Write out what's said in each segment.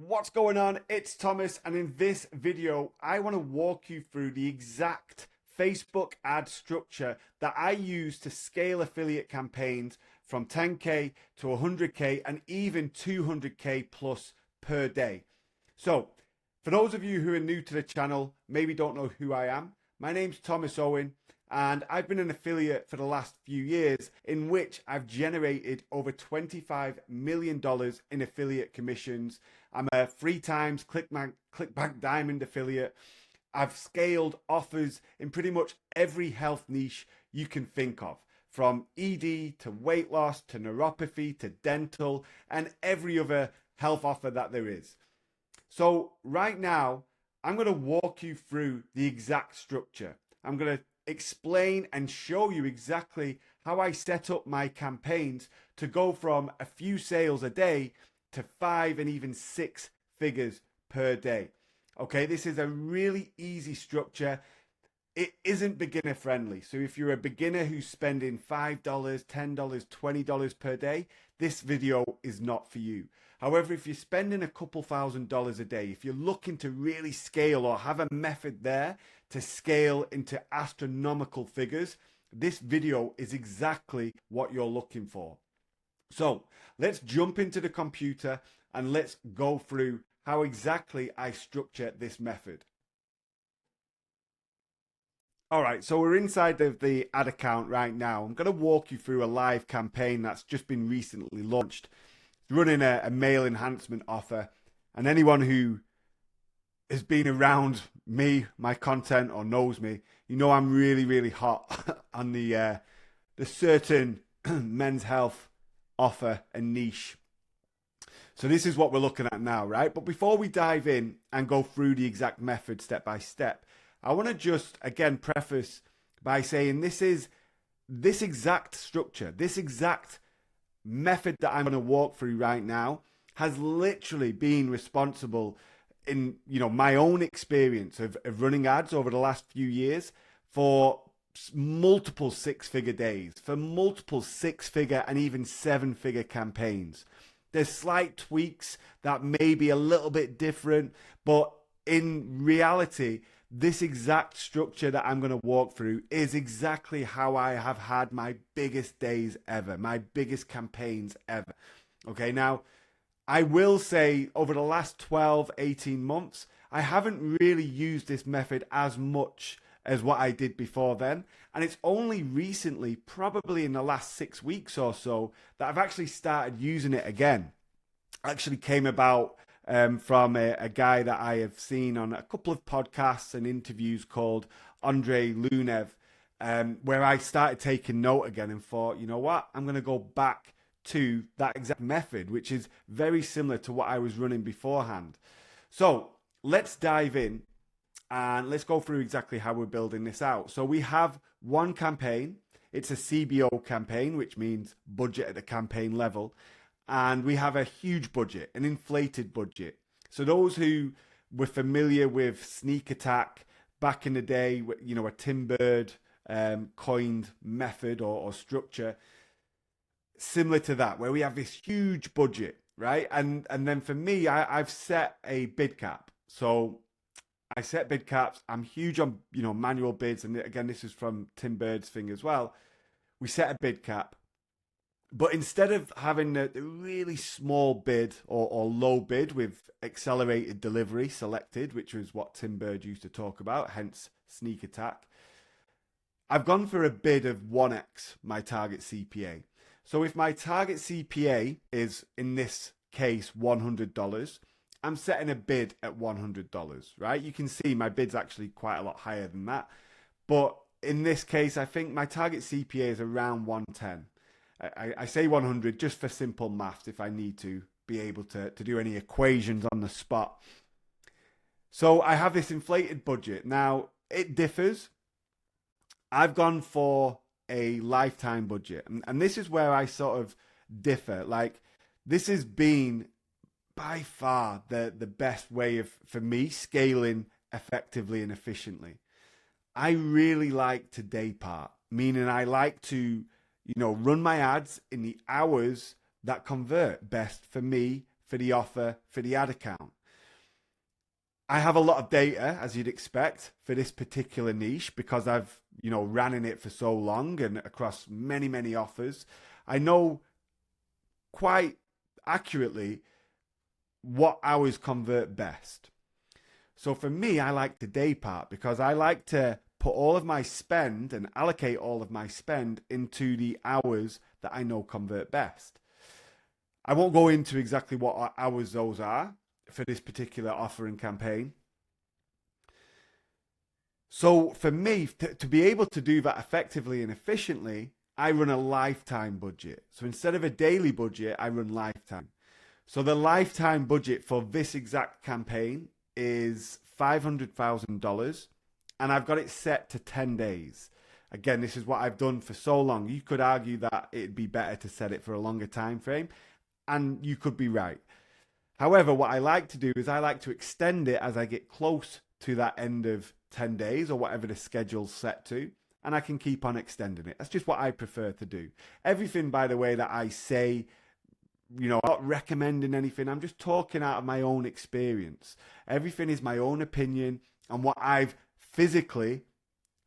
What's going on? It's Thomas, and in this video, I want to walk you through the exact Facebook ad structure that I use to scale affiliate campaigns from 10K to 100K and even 200K plus per day. So, for those of you who are new to the channel, maybe don't know who I am, my name's Thomas Owen, and I've been an affiliate for the last few years, in which I've generated over $25 million in affiliate commissions. I'm a 3 times Clickbank Diamond affiliate. I've scaled offers in pretty much every health niche you can think of, from ED to weight loss to neuropathy to dental and every other health offer that there is. So right now, I'm going to walk you through the exact structure. I'm going to explain and show you exactly how I set up my campaigns to go from a few sales a day to 5 and even 6 figures per day. Okay, this is a really easy structure. It isn't beginner friendly. So if you're a beginner who's spending $5, $10, $20 per day, this video is not for you. However, if you're spending a couple $1,000s a day, if you're looking to really scale or have a method there to scale into astronomical figures, this video is exactly what you're looking for. So let's jump into the computer and let's go through how exactly I structure this method. All right, so we're inside of the ad account right now. I'm going to walk you through a live campaign that's just been recently launched. It's running a mail enhancement offer, and anyone who has been around me, my content, or knows me, you know I'm really hot on the certain men's health offer and niche. So this is what we're looking at now, right? But before we dive in and go through the exact method step by step, I want to just again preface by saying this exact structure, this exact method that I'm going to walk through right now has literally been responsible in my own experience of running ads over the last few years for multiple 6-figure days, for multiple 6-figure and even 7-figure campaigns. There's slight tweaks that may be a little bit different, but in reality, this exact structure that I'm going to walk through is exactly how I have had my biggest days ever, my biggest campaigns ever. Okay, now I will say over the last 12, 18 months, I haven't really used this method as much as what I did before then. And it's only recently, probably in the last 6 weeks or so, that I've actually started using it again. Actually came about from a guy that I have seen on a couple of podcasts and interviews called Andrei Lunev, where I started taking note again and thought, you know what, I'm going to go back to that exact method, which is very similar to what I was running beforehand. So let's dive in and let's go through exactly how we're building this out. So we have one campaign. It's a CBO campaign, which means budget at the campaign level. And we have a huge budget, an inflated budget. So those who were familiar with Sneak Attack back in the day, a Tim Bird coined method or structure, similar to that, where we have this huge budget, right? And then for me, I've set a bid cap. So I set bid caps. I'm huge on, manual bids. And again, this is from Tim Bird's thing as well. We set a bid cap. But instead of having the really small bid or low bid with accelerated delivery selected, which was what Tim Bird used to talk about, hence Sneak Attack, I've gone for a bid of 1x my target CPA. So if my target CPA is, in this case, $100, I'm setting a bid at $100, right? You can see my bid's actually quite a lot higher than that. But in this case, I think my target CPA is around 110. I say 100 just for simple maths if I need to be able to do any equations on the spot. So I have this inflated budget. Now, it differs. I've gone for a lifetime budget. And this is where I sort of differ. Like, this has been by far the best way of, for me, scaling effectively and efficiently. I really like to day part, meaning I like to run my ads in the hours that convert best for me, for the offer, for the ad account. I have a lot of data, as you'd expect, for this particular niche because I've, ran in it for so long and across many, many offers. I know quite accurately what hours convert best. So for me, I like the day part because I like to put all of my spend and allocate all of my spend into the hours that I know convert best. I won't go into exactly what hours those are for this particular offer and campaign. So for me, to be able to do that effectively and efficiently, I run a lifetime budget. So instead of a daily budget, I run lifetime. So the lifetime budget for this exact campaign is $500,000 and I've got it set to 10 days. Again, this is what I've done for so long. You could argue that it'd be better to set it for a longer time frame, and you could be right. However, what I like to do is I like to extend it as I get close to that end of 10 days or whatever the schedule's set to, and I can keep on extending it. That's just what I prefer to do. Everything, by the way, that I say, I'm not recommending anything. I'm just talking out of my own experience. Everything is my own opinion and what I've physically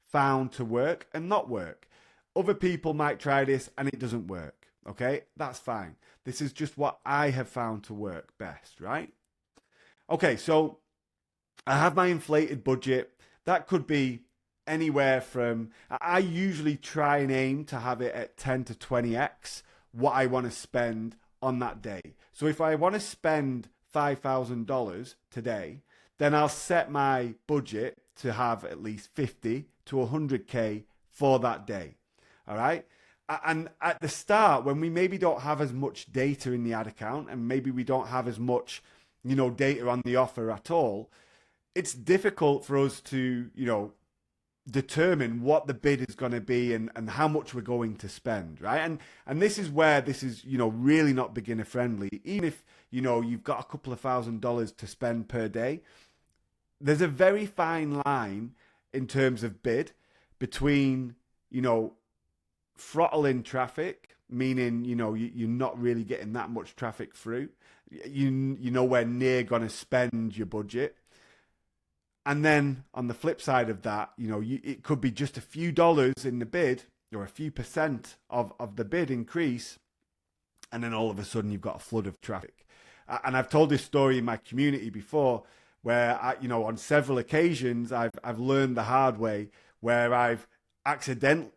found to work and not work. Other people might try this and it doesn't work. Okay, that's fine. This is just what I have found to work best, right? Okay, so I have my inflated budget. That could be anywhere from, I usually try and aim to have it at 10 to 20x what I want to spend on that day. So if I want to spend $5,000 today, then I'll set my budget to have at least 50 to 100K for that day. All right. And at the start, when we maybe don't have as much data in the ad account and maybe we don't have as much, data on the offer at all, it's difficult for us to, determine what the bid is going to be and how much we're going to spend, right? And this is where this is, really not beginner friendly. Even if, you've got a couple of $1,000s to spend per day, there's a very fine line in terms of bid between, throttling traffic, meaning, you're not really getting that much traffic through. You're nowhere near going to spend your budget. And then on the flip side of that, it could be just a few dollars in the bid or a few percent of the bid increase. And then all of a sudden you've got a flood of traffic. And I've told this story in my community before where on several occasions I've learned the hard way where I've accidentally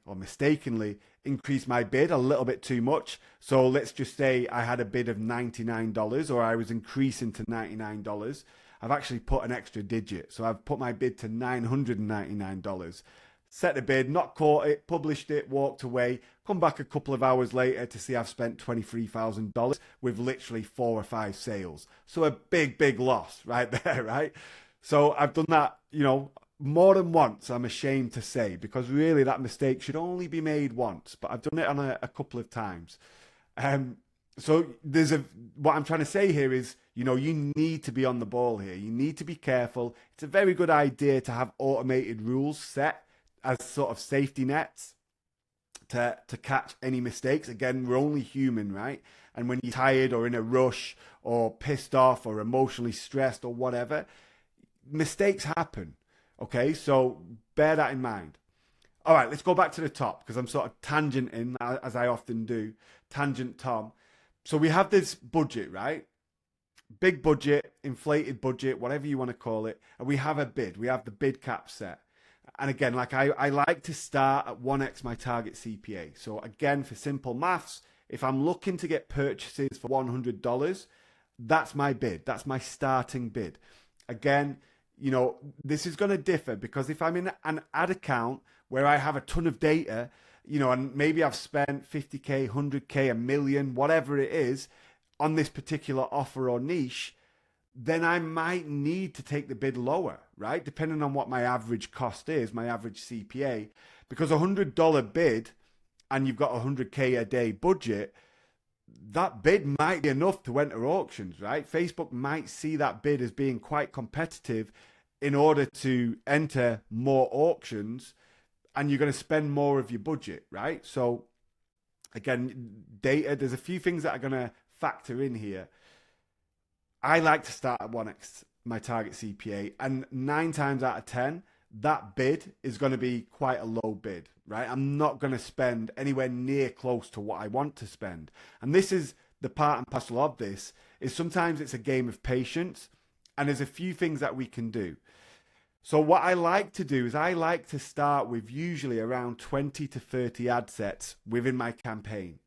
or mistakenly increased my bid a little bit too much. So let's just say I had a bid of $99 or I was increasing to $99. I've actually put an extra digit. So I've put my bid to $999. Set the bid, not caught it, published it, walked away, come back a couple of hours later to see I've spent $23,000 with literally 4 or 5 sales. So a big loss right there, right? So I've done that, more than once, I'm ashamed to say, because really that mistake should only be made once, but I've done it on a couple of times. So what I'm trying to say here is, you need to be on the ball here. You need to be careful. It's a very good idea to have automated rules set as sort of safety nets to catch any mistakes. Again, we're only human, right? And when you're tired or in a rush or pissed off or emotionally stressed or whatever, mistakes happen. Okay, so bear that in mind. All right, let's go back to the top because I'm sort of tangenting, as I often do. Tangent Tom. So we have this budget, right? Big budget, inflated budget, whatever you want to call it. And we have a bid. We have the bid cap set. And again, like I like to start at 1x my target CPA. So again, for simple maths, if I'm looking to get purchases for $100, that's my bid. That's my starting bid. Again, this is going to differ because if I'm in an ad account where I have a ton of data, and maybe I've spent 50K, 100K, $1 million, whatever it is on this particular offer or niche, then I might need to take the bid lower, right? Depending on what my average cost is, my average CPA, because $100 bid and you've got 100K a day budget, that bid might be enough to enter auctions, right? Facebook might see that bid as being quite competitive in order to enter more auctions, and you're going to spend more of your budget, right? So again, data, there's a few things that are going to factor in here, I like to start at 1x my target CPA, and 9 times out of 10, that bid is going to be quite a low bid, right? I'm not going to spend anywhere near close to what I want to spend. And this is the part and parcel of this, is sometimes it's a game of patience, and there's a few things that we can do. So what I like to do is I like to start with usually around 20 to 30 ad sets within my campaign.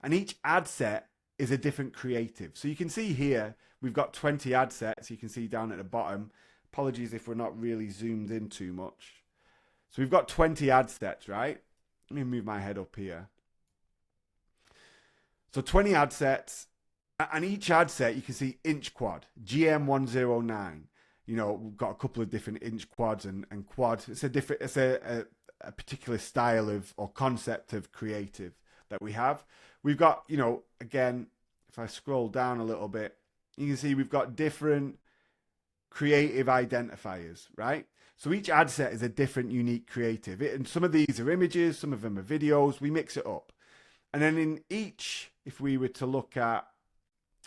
And each ad set is a different creative. So you can see here, we've got 20 ad sets. You can see down at the bottom. Apologies if we're not really zoomed in too much. So we've got 20 ad sets, right? Let me move my head up here. So 20 ad sets, and each ad set you can see inch quad, GM109. You know, we've got a couple of different inch quads and quads. It's a particular style of or concept of creative that we have. We've got, you know, again, if I scroll down a little bit, you can see we've got different creative identifiers, right? So each ad set is a different, unique creative. And some of these are images, some of them are videos. We mix it up. And then in each, if we were to look at,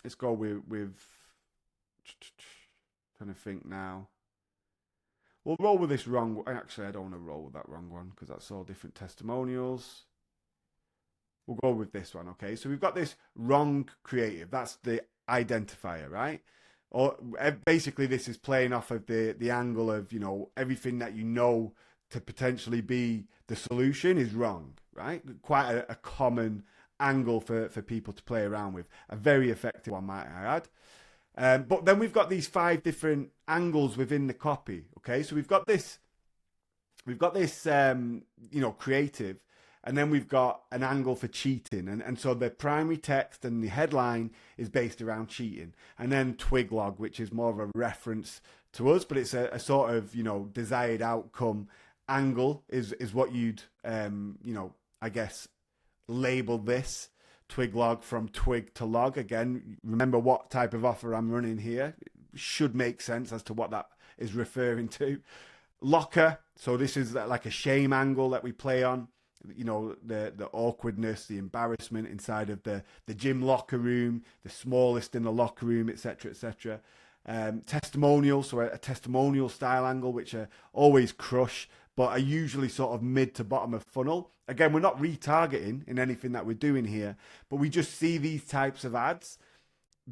let's go with trying to think now. We'll roll with this wrong. Actually, I don't want to roll with that wrong one because that's all different testimonials. We'll go with this one, okay? So we've got this wrong creative. That's the identifier, right? Or basically this is playing off of the angle of, you know, everything that you know to potentially be the solution is wrong, right? Quite a common angle for people to play around with. A very effective one, might I add. But then we've got these 5 different angles within the copy, okay? So we've got this, you know, creative. And then we've got an angle for cheating. And so the primary text and the headline is based around cheating. And then twig log, which is more of a reference to us, but it's a sort of, you know, desired outcome angle is what you'd, you know, I guess, label this. Twig log, from twig to log. Again, remember what type of offer I'm running here. It should make sense as to what that is referring to. Locker. So this is like a shame angle that we play on. You know, the awkwardness, the embarrassment inside of the gym locker room, the smallest in the locker room, etc., etc. Testimonial, so a testimonial style angle, which are always crush, but are usually sort of mid to bottom of funnel. Again, we're not retargeting in anything that we're doing here, but we just see these types of ads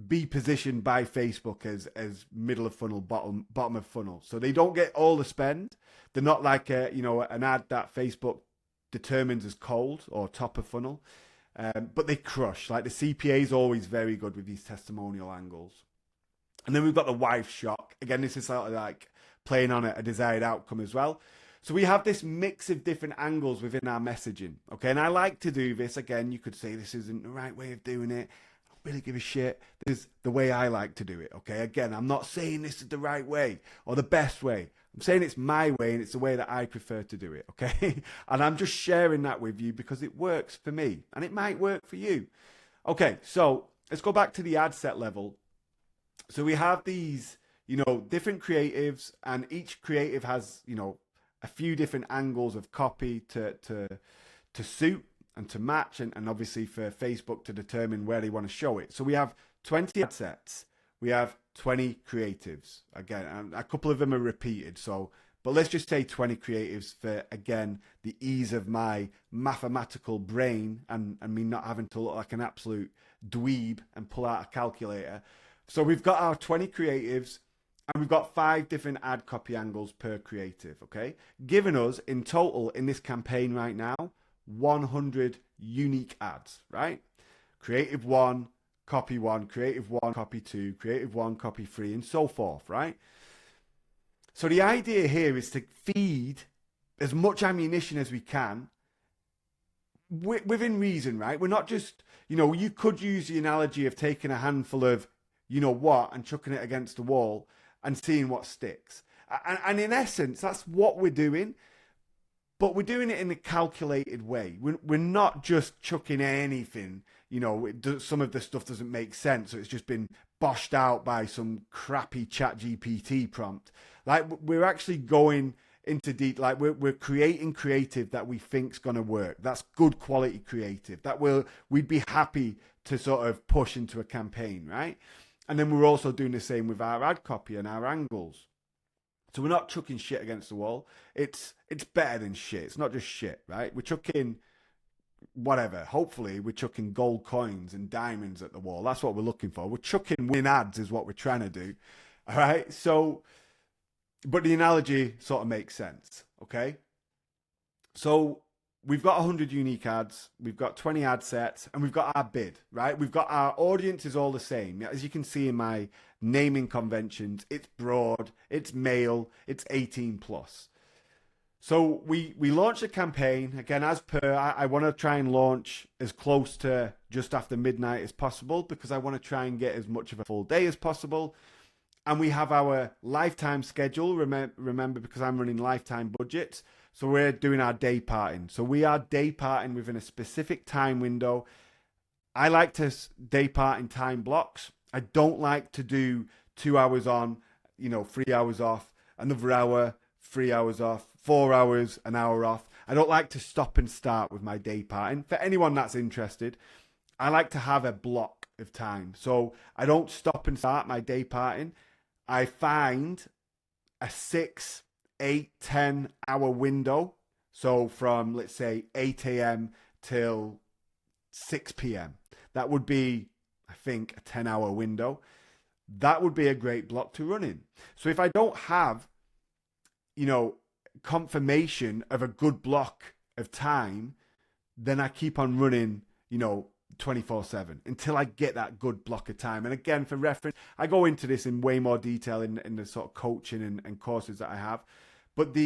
be positioned by Facebook as middle of funnel, bottom of funnel. So they don't get all the spend. They're not like an ad that Facebook determines as cold or top of funnel, but they crush. Like the CPA is always very good with these testimonial angles. And then we've got the wife shock. Again, this is sort of like playing on a desired outcome as well. So we have this mix of different angles within our messaging. Okay, and I like to do this. Again, you could say this isn't the right way of doing it. I don't really give a shit. This is the way I like to do it. Okay, again, I'm not saying this is the right way or the best way. I'm saying it's my way and it's the way that I prefer to do it, okay? And I'm just sharing that with you because it works for me and it might work for you. Okay, so let's go back to the ad set level. So we have these, you know, different creatives, and each creative has, you know, a few different angles of copy to suit and to match, and obviously for Facebook to determine where they want to show it. So we have 20 ad sets. We have 20 creatives. Again, a couple of them are repeated. But let's just say 20 creatives for, again, the ease of my mathematical brain and me not having to look like an absolute dweeb and pull out a calculator. So we've got our 20 creatives and we've got 5 different ad copy angles per creative, okay? Giving us in total in this campaign right now, 100 unique ads, right? Creative 1, copy 1, creative 1, copy 2, creative 1, copy 3, and so forth, right? So the idea here is to feed as much ammunition as we can within reason, right? We're not just, you know, you could use the analogy of taking a handful of, you know what, and chucking it against the wall and seeing what sticks. And in essence, that's what we're doing. But we're doing it in a calculated way. We're not just chucking anything. You know, some of the stuff doesn't make sense. So it's just been boshed out by some crappy chat GPT prompt. Like, we're actually going into deep, like we're creating creative that we think's going to work. That's good quality creative that we'd be happy to sort of push into a campaign, right? And then we're also doing the same with our ad copy and our angles. So we're not chucking shit against the wall. It's better than shit. It's not just shit, right? We're chucking whatever. Hopefully we're chucking gold coins and diamonds at the wall. That's what we're looking for. We're chucking win ads is what we're trying to do. All right. So, but the analogy sort of makes sense. Okay. So we've got 100 unique ads. We've got 20 ad sets and we've got our bid, right? We've got our audience is all the same. As you can see in my naming conventions, it's broad, it's male, it's 18 plus. So we launched a campaign. Again, as per, I want to try and launch as close to just after midnight as possible because I want to try and get as much of a full day as possible. And we have our lifetime schedule, remember, because I'm running lifetime budgets. So we're doing our day parting. So we are day parting within a specific time window. I like to day part in time blocks. I don't like to do 2 hours on, 3 hours off, another hour, 3 hours off, 4 hours, an hour off. I don't like to stop and start with my day parting. For anyone that's interested, I like to have a block of time. So I don't stop and start my day parting. I find a 6, 8, 10 hour window. So from, let's say, 8 a.m. till 6 p.m. That would be, I think, a 10-hour window. That would be a great block to run in. So if I don't have, confirmation of a good block of time, then I keep on running, 24/7 until I get that good block of time. And again, for reference, I go into this in way more detail in the sort of coaching and courses that I have. But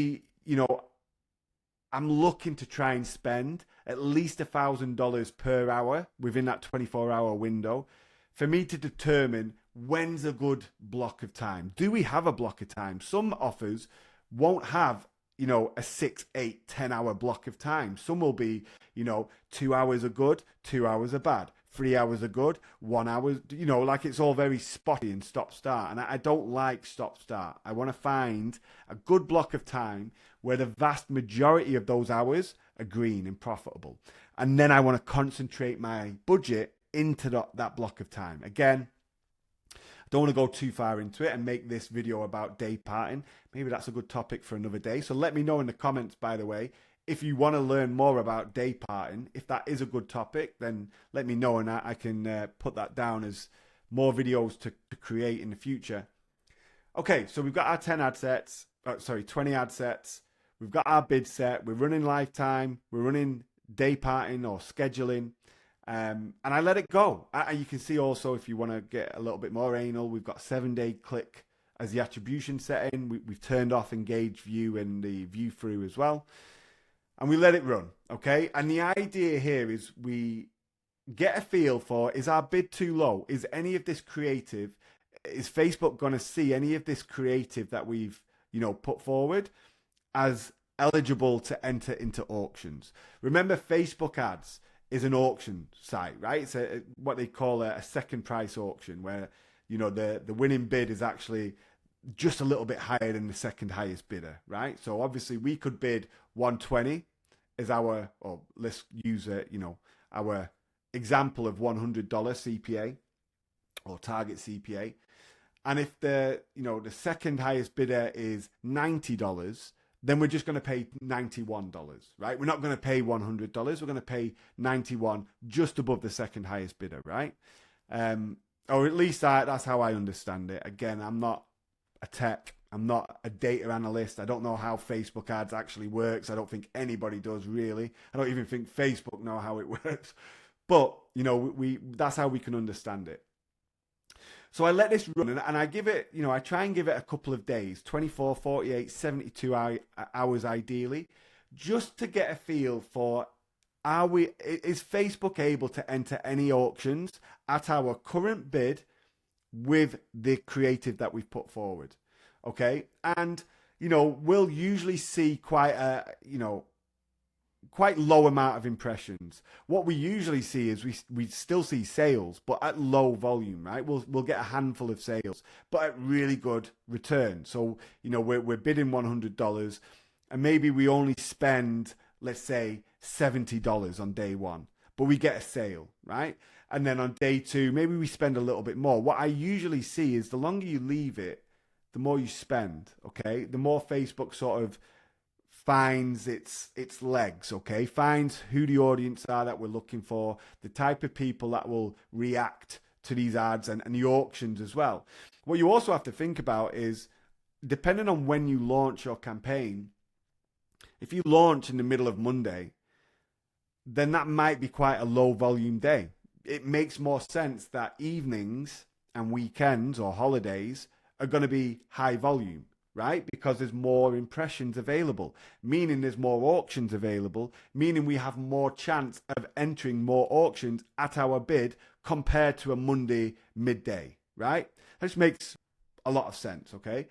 I'm looking to try and spend at least $1,000 per hour within that 24-hour window for me to determine when's a good block of time. Do we have a block of time? Some offers won't have, a 6, 8, 10-hour block of time. Some will be, 2 hours are good, 2 hours are bad, 3 hours are good, 1 hour, like it's all very spotty and stop-start. And I don't like stop-start. I want to find a good block of time where the vast majority of those hours are green and profitable. And then I want to concentrate my budget into that block of time. Again, I don't want to go too far into it and make this video about day parting. Maybe that's a good topic for another day. So let me know in the comments, by the way, if you want to learn more about day parting. If that is a good topic, then let me know and I can put that down as more videos to create in the future. Okay, so we've got our 20 ad sets. We've got our bid set. We're running lifetime. We're running day parting or scheduling. And I let it go. And you can see also, if you want to get a little bit more anal, we've got 7-day click as the attribution setting. We've turned off engage view and the view through as well. And we let it run, okay? And the idea here is we get a feel for, is our bid too low? Is any of this creative, is Facebook going to see any of this creative that we've, put forward as eligible to enter into auctions? Remember, Facebook ads is an auction site, right? It's what they call a second price auction where, the winning bid is actually just a little bit higher than the second highest bidder, right? So obviously we could bid 120 as or let's use our example of $100 CPA or target CPA. And if the second highest bidder is $90, then we're just going to pay $91, right? We're not going to pay $100. We're going to pay $91, just above the second highest bidder, right? Or at least that's how I understand it. Again, I'm not a tech. I'm not a data analyst. I don't know how Facebook ads actually works. I don't think anybody does really. I don't even think Facebook know how it works. But, that's how we can understand it. So I let this run and I give it, I try and give it a couple of days, 24, 48, 72 hours ideally, just to get a feel for, is Facebook able to enter any auctions at our current bid with the creative that we've put forward? Okay. And, we'll usually see quite low amount of impressions. What we usually see is we still see sales, but at low volume, right? We'll get a handful of sales, but at really good return. So, we're bidding $100. and maybe we only spend, let's say, $70 on day one, but we get a sale, right? And then on day two, maybe we spend a little bit more. What I usually see is the longer you leave it, the more you spend, okay? The more Facebook sort of finds its legs, okay? Finds who the audience are that we're looking for, the type of people that will react to these ads and the auctions as well. What you also have to think about is, depending on when you launch your campaign, if you launch in the middle of Monday, then that might be quite a low volume day. It makes more sense that evenings and weekends or holidays are going to be high volume, right? Because there's more impressions available, meaning there's more auctions available, meaning we have more chance of entering more auctions at our bid compared to a Monday midday, right? This makes a lot of sense, okay?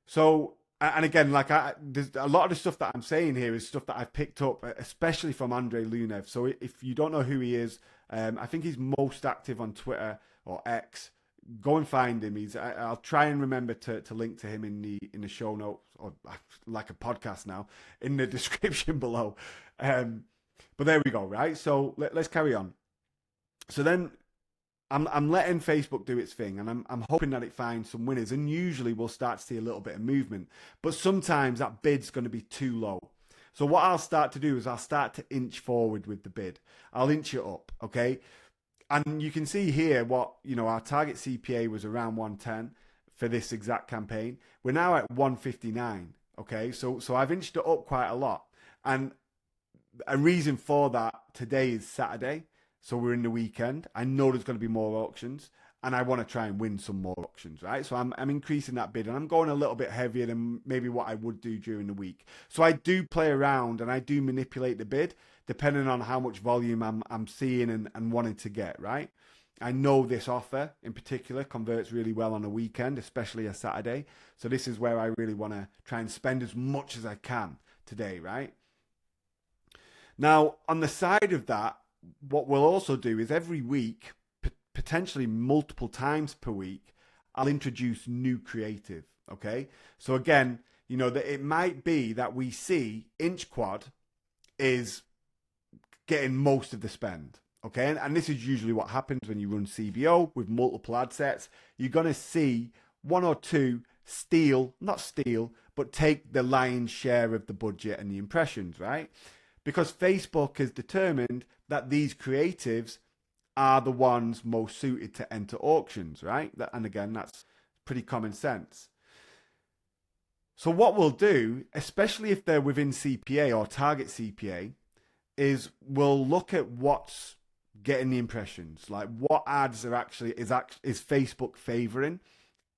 So, and again, there's a lot of the stuff that I'm saying here is stuff that I've picked up, especially from Andrei Lunev. So if you don't know who he is, I think he's most active on Twitter or X. Go and find him. I'll try and remember to link to him in the show notes, or like a podcast now, in the description below. But there we go, right? So let's carry on. So then I'm letting Facebook do its thing, and I'm hoping that it finds some winners, and usually we'll start to see a little bit of movement. But sometimes that bid's going to be too low. So what I'll start to do is I'll start to inch forward with the bid. I'll inch it up, okay? And you can see here what, our target CPA was around 110 for this exact campaign. We're now at 159, okay? So I've inched it up quite a lot. And a reason for that, today is Saturday. So we're in the weekend. I know there's going to be more auctions, and I want to try and win some more auctions, right? So I'm increasing that bid, and I'm going a little bit heavier than maybe what I would do during the week. So I do play around, and I do manipulate the bid depending on how much volume I'm seeing and wanting to get, right? I know this offer in particular converts really well on a weekend, especially a Saturday. So this is where I really want to try and spend as much as I can today, right? Now, on the side of that, what we'll also do is every week, potentially multiple times per week, I'll introduce new creative, okay? So again, that it might be that we see Inch Quad is getting most of the spend, okay? And this is usually what happens when you run CBO with multiple ad sets. You're going to see one or two not steal, but take the lion's share of the budget and the impressions, right? Because Facebook has determined that these creatives are the ones most suited to enter auctions, right? And again, that's pretty common sense. So what we'll do, especially if they're within CPA or target CPA, is we'll look at what's getting the impressions, like what ads is Facebook favoring,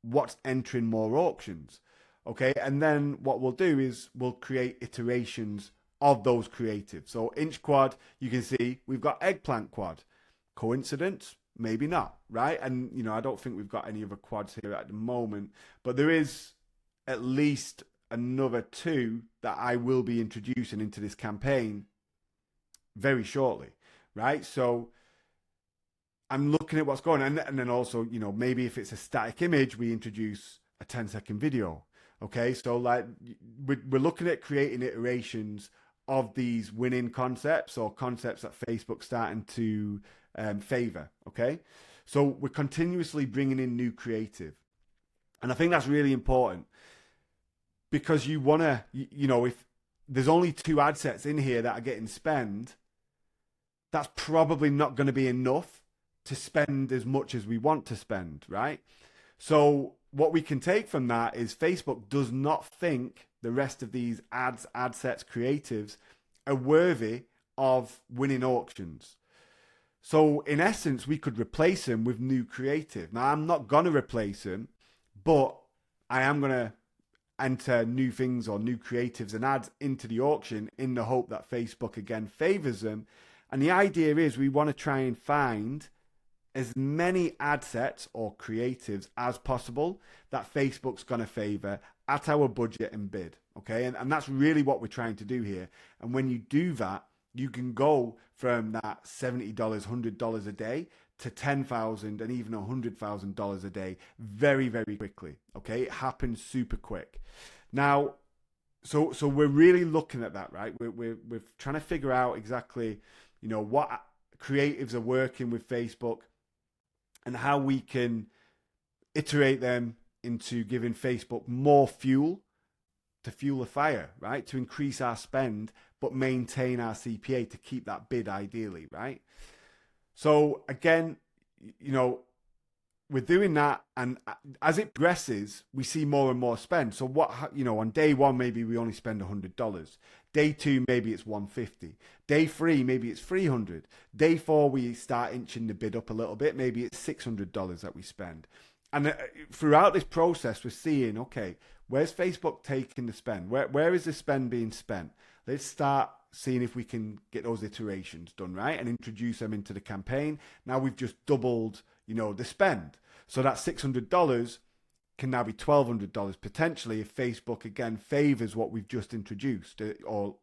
what's entering more auctions, okay? And then what we'll do is we'll create iterations of those creatives. So Inch Quad, you can see we've got Eggplant Quad. Coincidence? Maybe not, right? And, I don't think we've got any other quads here at the moment, but there is at least another two that I will be introducing into this campaign very shortly, right? So I'm looking at what's going on. And then also, maybe if it's a static image, we introduce a 10-second video, okay? So like we're looking at creating iterations of these winning concepts or concepts that Facebook's starting to favor, okay? So we're continuously bringing in new creative. And I think that's really important because you want to, if there's only 2 ad sets in here that are getting spend, that's probably not going to be enough to spend as much as we want to spend, right? So what we can take from that is Facebook does not think the rest of these ad sets, creatives are worthy of winning auctions. So in essence, we could replace them with new creative. Now, I'm not going to replace them, but I am going to enter new things or new creatives and ads into the auction in the hope that Facebook again favors them. And the idea is we want to try and find as many ad sets or creatives as possible that Facebook's going to favor at our budget and bid, okay? And that's really what we're trying to do here. And when you do that, you can go from that $70, $100 a day to $10,000 and even $100,000 a day very, very quickly, okay? It happens super quick. Now, So we're really looking at that, right? We're trying to figure out exactly, what creatives are working with Facebook and how we can iterate them into giving Facebook more fuel to fuel the fire, right? To increase our spend, but maintain our CPA to keep that bid ideally, right? So again, we're doing that, and as it progresses, we see more and more spend. So on day one, maybe we only spend $100. Day two, maybe it's $150. Day three, maybe it's $300. Day four, we start inching the bid up a little bit. Maybe it's $600 that we spend. And throughout this process, we're seeing, okay, where's Facebook taking the spend? Where is the spend being spent? Let's start seeing if we can get those iterations done, right? And introduce them into the campaign. Now we've just doubled, the spend. So that $600 can now be $1,200 potentially if Facebook again favors what we've just introduced, or,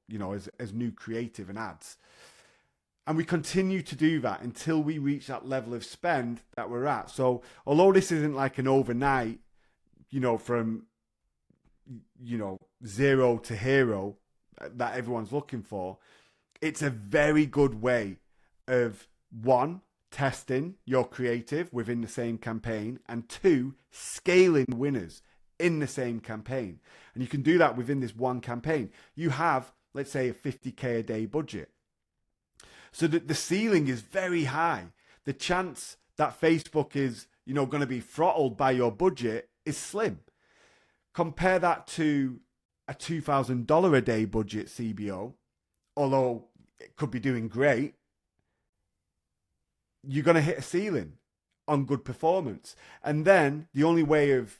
as new creative and ads. And we continue to do that until we reach that level of spend that we're at. So although this isn't like an overnight, from, zero to hero that everyone's looking for, it's a very good way of, one, testing your creative within the same campaign, and two, scaling winners in the same campaign. And you can do that within this one campaign. You have, let's say, a $50K a day budget. So that the ceiling is very high. The chance that Facebook is, going to be throttled by your budget is slim. Compare that to a $2,000 a day budget CBO, although it could be doing great. You're going to hit a ceiling on good performance. And then the only way of,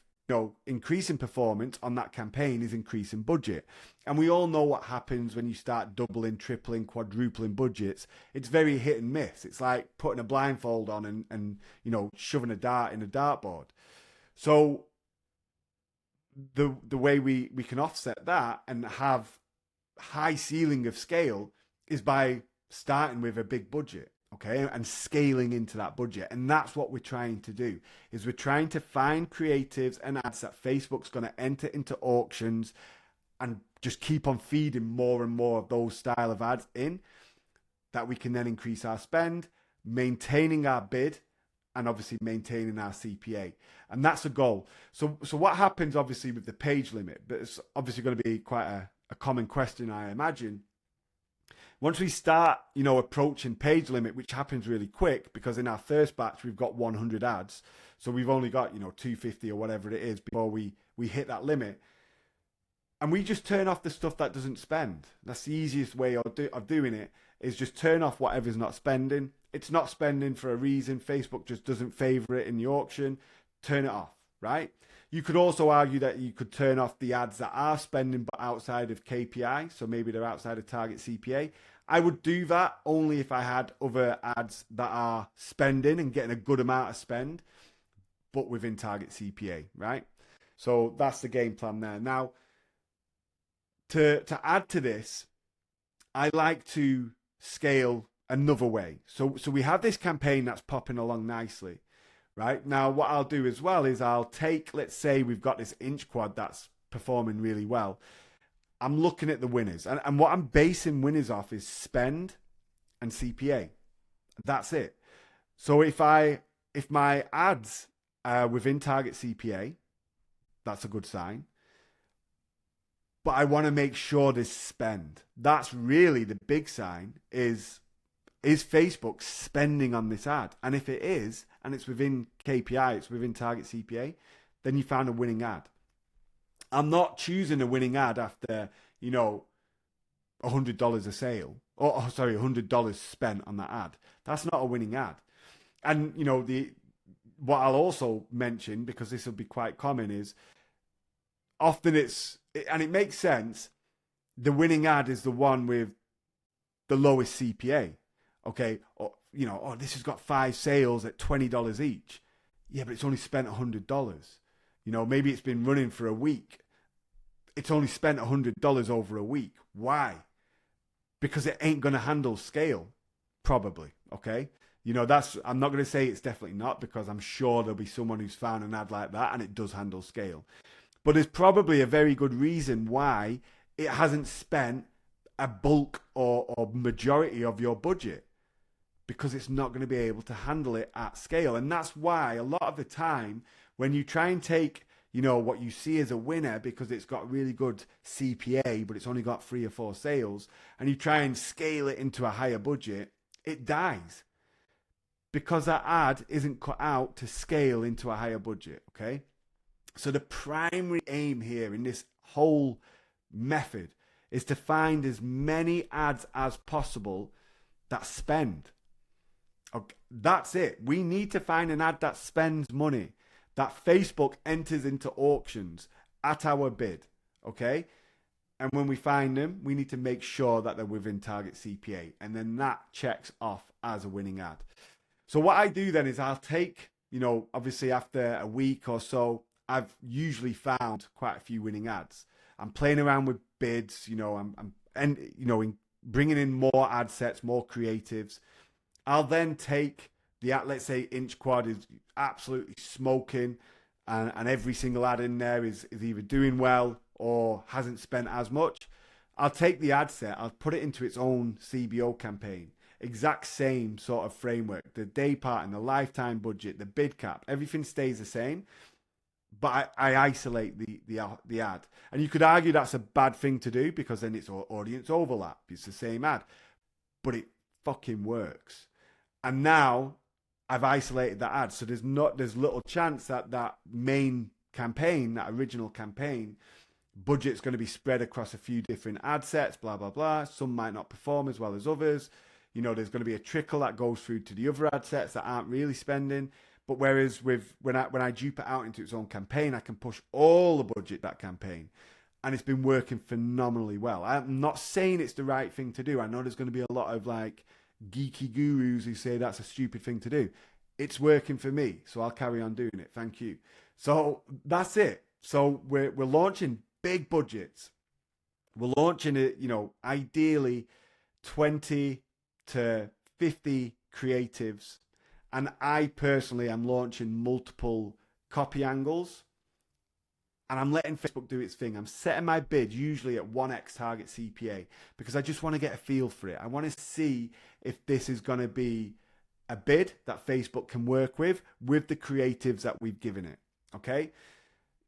increasing performance on that campaign is increasing budget. And we all know what happens when you start doubling, tripling, quadrupling budgets. It's very hit and miss. It's like putting a blindfold on and shoving a dart in a dartboard. So the way we can offset that and have high ceiling of scale is by starting with a big budget. Okay, and scaling into that budget. And that's what we're trying to do, is we're trying to find creatives and ads that Facebook's going to enter into auctions and just keep on feeding more and more of those style of ads in, that we can then increase our spend, maintaining our bid, and obviously maintaining our CPA. And that's the goal. So what happens obviously with the page limit, but it's obviously going to be quite a common question, I imagine. Once we start, approaching page limit, which happens really quick because in our first batch, we've got 100 ads. So we've only got, 250 or whatever it is before we hit that limit. And we just turn off the stuff that doesn't spend. That's the easiest way of doing it, is just turn off whatever's not spending. It's not spending for a reason. Facebook just doesn't favor it in the auction. Turn it off, right? You could also argue that you could turn off the ads that are spending but outside of KPI. So maybe they're outside of target CPA. I would do that only if I had other ads that are spending and getting a good amount of spend, but within target CPA, right? So that's the game plan there. Now, to add to this, I like to scale another way. So we have this campaign that's popping along nicely. Right now, what I'll do as well is I'll take, let's say we've got this inch quad that's performing really well. I'm looking at the winners, and what I'm basing winners off is spend and CPA. That's it. So if my ads are within target CPA, that's a good sign. But I want to make sure there's spend. That's really the big sign. Is Facebook spending on this ad? And if it is, and it's within KPI, it's within target CPA, then you found a winning ad. I'm not choosing a winning ad after, $100 a sale. $100 spent on that ad. That's not a winning ad. And, what I'll also mention, because this will be quite common, is often and it makes sense, the winning ad is the one with the lowest CPA. Okay, this has got 5 sales at $20 each. Yeah, but it's only spent $100. Maybe it's been running for a week. It's only spent $100 over a week. Why? Because it ain't going to handle scale, probably. Okay, I'm not going to say it's definitely not, because I'm sure there'll be someone who's found an ad like that and it does handle scale. But there's probably a very good reason why it hasn't spent a bulk or majority of your budget, because it's not going to be able to handle it at scale. And that's why a lot of the time when you try and take, what you see as a winner because it's got really good CPA, but it's only got 3 or 4 sales, and you try and scale it into a higher budget, it dies because that ad isn't cut out to scale into a higher budget. Okay. So the primary aim here in this whole method is to find as many ads as possible that spend. Okay, that's it. We need to find an ad that spends money, that Facebook enters into auctions at our bid. Okay. And when we find them, we need to make sure that they're within target CPA. And then that checks off as a winning ad. So what I do then is I'll take, obviously after a week or so, I've usually found quite a few winning ads. I'm playing around with bids, bringing in more ad sets, more creatives. I'll then take the ad, let's say Inch Quad is absolutely smoking, and every single ad in there is either doing well or hasn't spent as much. I'll take the ad set, I'll put it into its own CBO campaign. Exact same sort of framework. The day part and the lifetime budget, the bid cap, everything stays the same. But I isolate the ad. And you could argue that's a bad thing to do because then it's audience overlap. It's the same ad. But it fucking works. And now I've isolated that ad. So there's little chance that that main campaign, that original campaign, budget's going to be spread across a few different ad sets, blah, blah, blah. Some might not perform as well as others. There's going to be a trickle that goes through to the other ad sets that aren't really spending. But whereas when I dupe it out into its own campaign, I can push all the budget that campaign. And it's been working phenomenally well. I'm not saying it's the right thing to do. I know there's going to be a lot of geeky gurus who say that's a stupid thing to do. It's working for me, so I'll carry on doing it. Thank you. So that's it. So we're launching big budgets. We're launching it, ideally 20 to 50 creatives. And I personally am launching multiple copy angles. And I'm letting Facebook do its thing. I'm setting my bid usually at 1x target CPA because I just want to get a feel for it. I want to see if this is going to be a bid that Facebook can work with the creatives that we've given it. Okay.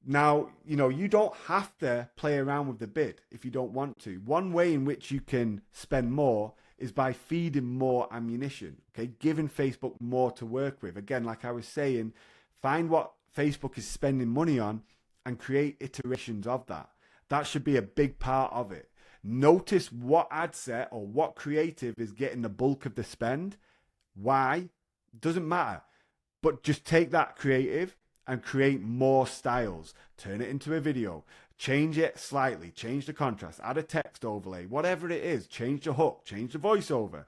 Now, you don't have to play around with the bid if you don't want to. One way in which you can spend more is by feeding more ammunition, okay? Giving Facebook more to work with. Again, like I was saying, find what Facebook is spending money on and create iterations of that. That should be a big part of it. Notice what ad set or what creative is getting the bulk of the spend. Why? Doesn't matter. But just take that creative and create more styles. Turn it into a video. Change it slightly, change the contrast, add a text overlay, whatever it is, change the hook, change the voiceover,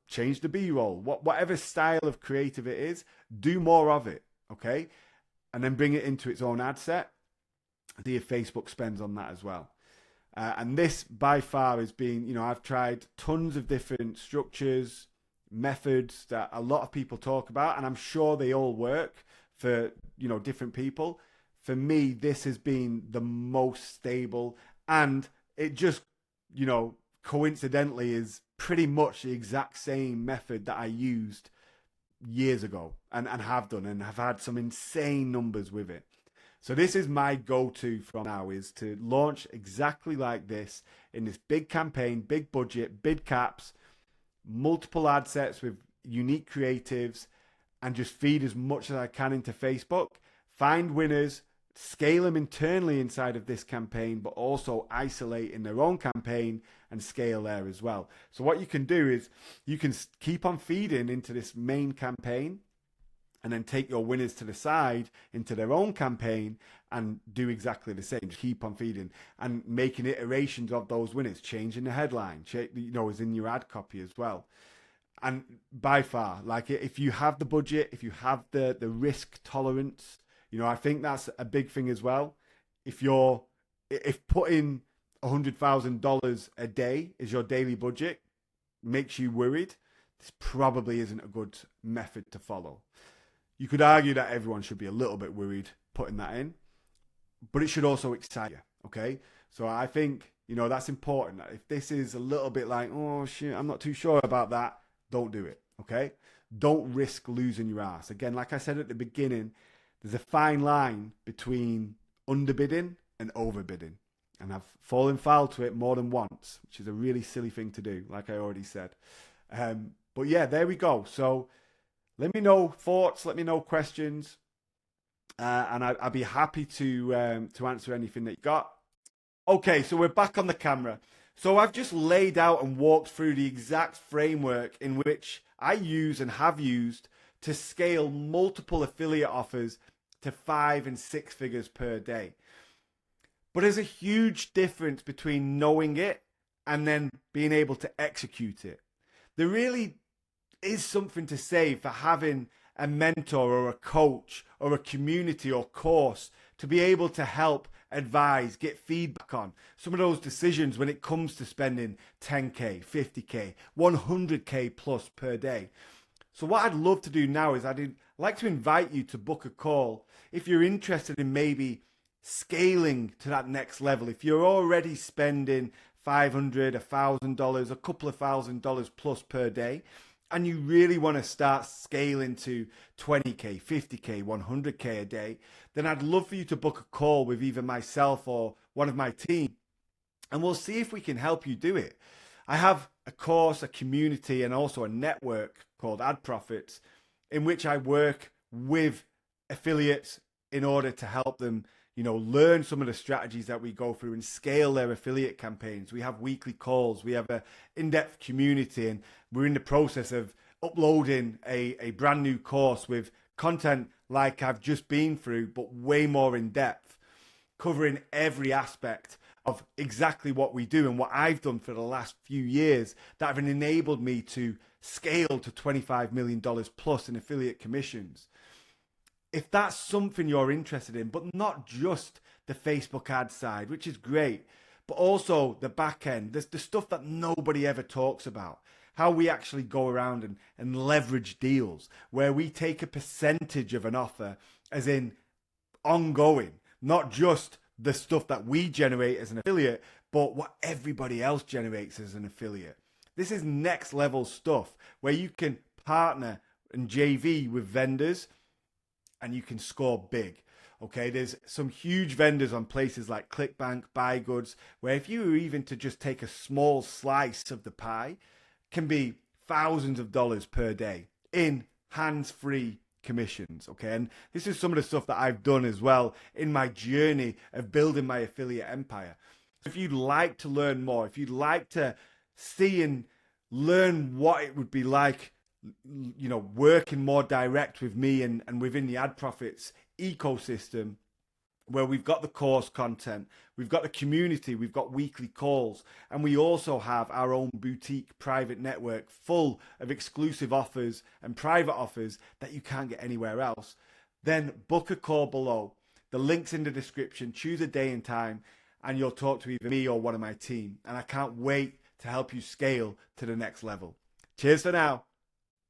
change the B-roll, whatever style of creative it is, do more of it, okay? And then bring it into its own ad set. See if Facebook spends on that as well. And this by far has been, I've tried tons of different structures, methods that a lot of people talk about, and I'm sure they all work for, different people. For me, this has been the most stable, and it just, coincidentally is pretty much the exact same method that I used years ago and have done and have had some insane numbers with it. So this is my go-to from now, is to launch exactly like this in this big campaign, big budget, bid caps, multiple ad sets with unique creatives, and just feed as much as I can into Facebook, find winners, scale them internally inside of this campaign, but also isolate in their own campaign and scale there as well. So what you can do is you can keep on feeding into this main campaign and then take your winners to the side into their own campaign and do exactly the same. Just keep on feeding and making iterations of those winners, changing the headline, is in your ad copy as well. And by far, if you have the budget, if you have the risk tolerance, I think that's a big thing as well. If putting $100,000 a day is your daily budget makes you worried, this probably isn't a good method to follow. You could argue that everyone should be a little bit worried putting that in, but it should also excite you, okay? So I think, You know, that's important. If this is a little bit like, oh shit, I'm not too sure about that, don't do it. Okay? Don't risk losing your ass. Again, like I said at the beginning, there's a fine line between underbidding and overbidding. And I've fallen foul to it more than once, which is a really silly thing to do, like I already said. But yeah, there we go. So let me know thoughts, let me know questions, and I'd be happy to answer anything that you got. Okay, so we're back on the camera. So I've just laid out and walked through the exact framework in which I use and have used to scale multiple affiliate offers to 5 and 6 figures per day. But there's a huge difference between knowing it and then being able to execute it. There really is something to say for having a mentor or a coach or a community or course to be able to help, advise, get feedback on some of those decisions when it comes to spending 10K, 50K, 100K plus per day. So what I'd love to do now is I'd like to invite you to book a call if you're interested in maybe scaling to that next level. If you're already spending $500, $1,000, a couple of $1,000 plus per day, and you really want to start scaling to 20K, 50K, 100K a day, then I'd love for you to book a call with either myself or one of my team, and we'll see if we can help you do it. I have a course, a community, and also a network called Ad Profits, in which I work with affiliates in order to help them, you know, learn some of the strategies that we go through and scale their affiliate campaigns. We have weekly calls. We have an in-depth community, and we're in the process of uploading a brand new course with content like I've just been through, but way more in depth, covering every aspect of exactly what we do and what I've done for the last few years that have enabled me to scale to $25 million plus in affiliate commissions. If that's something you're interested in, but not just the Facebook ad side, which is great, but also the back end, there's the stuff that nobody ever talks about, how we actually go around and leverage deals, where we take a percentage of an offer, as in ongoing, not just the stuff that we generate as an affiliate, but what everybody else generates as an affiliate. This is next level stuff where you can partner and JV with vendors and you can score big. Okay, there's some huge vendors on places like Clickbank, Buy Goods, where if you were even to just take a small slice of the pie, can be thousands of dollars per day in hands-free commissions. Okay, and this is some of the stuff that I've done as well in my journey of building my affiliate empire. If you'd like to learn more, if you'd like to see and learn what it would be like, you know, working more direct with me and within the Ad Profits ecosystem, where we've got the course content, we've got the community, we've got weekly calls, and we also have our own boutique private network full of exclusive offers and private offers that you can't get anywhere else, then book a call below. The link's in the description. Choose a day and time, and you'll talk to either me or one of my team. And I can't wait to help you scale to the next level. Cheers for now.